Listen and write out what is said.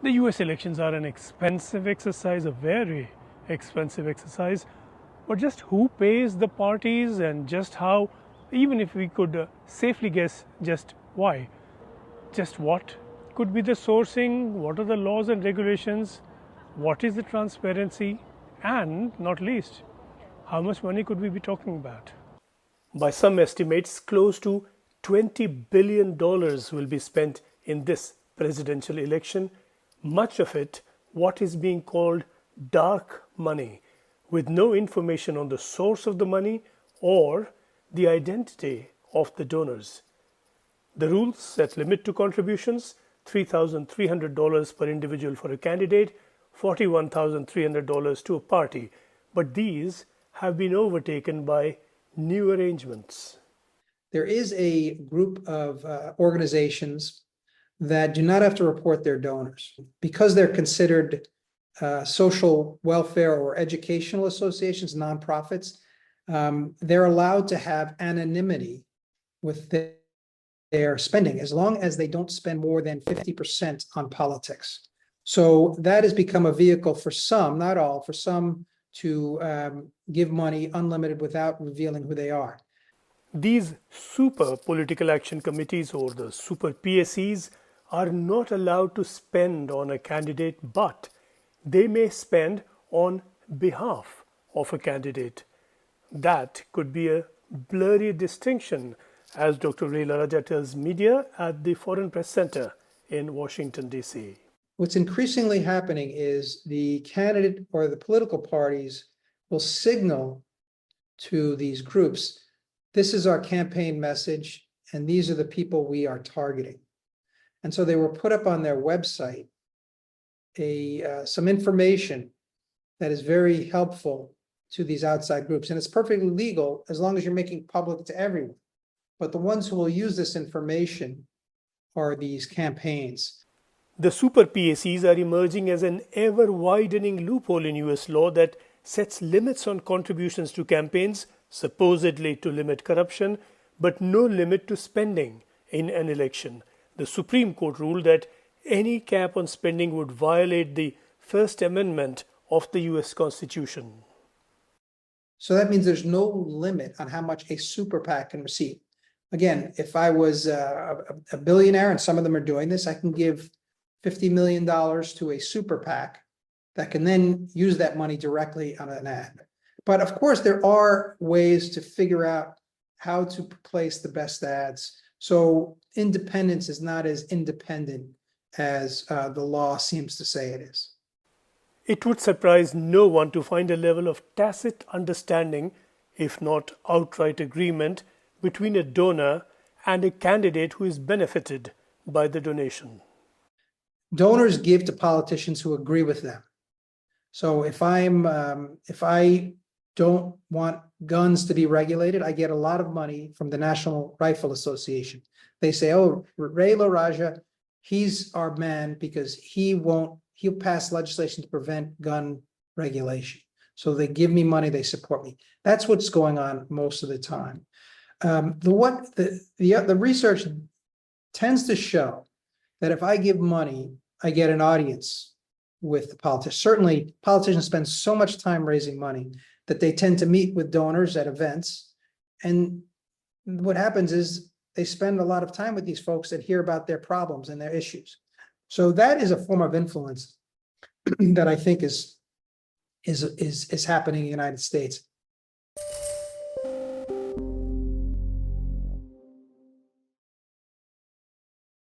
The US elections are an expensive exercise, a very expensive exercise. But just who pays the parties and just how, even if we could safely guess just why, just what could be the sourcing, what are the laws and regulations, what is the transparency, and not least, how much money could we be talking about? By some estimates, close to $20 billion will be spent in this presidential election, much of it what is being called dark money, with no information on the source of the money or the identity of the donors. The rules set limit to contributions: $3,300 per individual for a candidate, $41,300 to a party, but these have been overtaken by new arrangements. There is a group of organizations that do not have to report their donors because they're considered social welfare or educational associations, nonprofits. They're allowed to have anonymity with their spending as long as they don't spend more than 50% on politics. So that has become a vehicle for some, not all, for some to give money unlimited without revealing who they are. These super political action committees, or the super PSCs, are not allowed to spend on a candidate, but they may spend on behalf of a candidate. That could be a blurry distinction, as Dr. Leila Raja tells media at the Foreign Press Center in Washington, D.C. What's increasingly happening is the candidate or the political parties will signal to these groups, this is our campaign message, and these are the people we are targeting. And so they will put up on their website some information that is very helpful to these outside groups. And it's perfectly legal as long as you're making public to everyone. But the ones who will use this information are these campaigns. The super PACs are emerging as an ever-widening loophole in US law that sets limits on contributions to campaigns, supposedly to limit corruption, but no limit to spending in an election. The Supreme Court ruled that any cap on spending would violate the First Amendment of the US Constitution. So that means there's no limit on how much a super PAC can receive. Again, if I was a billionaire, and some of them are doing this, I can give $50 million to a super PAC that can then use that money directly on an ad. But of course, there are ways to figure out how to place the best ads. So independence is not as independent as the law seems to say it is. It would surprise no one to find a level of tacit understanding, if not outright agreement, between a donor and a candidate who is benefited by the donation. Donors give to politicians who agree with them. So if I don't want guns to be regulated, I get a lot of money from the National Rifle Association. They say, oh, Leila Raja, he's our man because he'll pass legislation to prevent gun regulation. So they give me money, they support me. That's what's going on most of the time. The research tends to show that if I give money, I get an audience with the politicians. Certainly, politicians spend so much time raising money that they tend to meet with donors at events. And what happens is they spend a lot of time with these folks that hear about their problems and their issues. So that is a form of influence that I think is happening in the United States.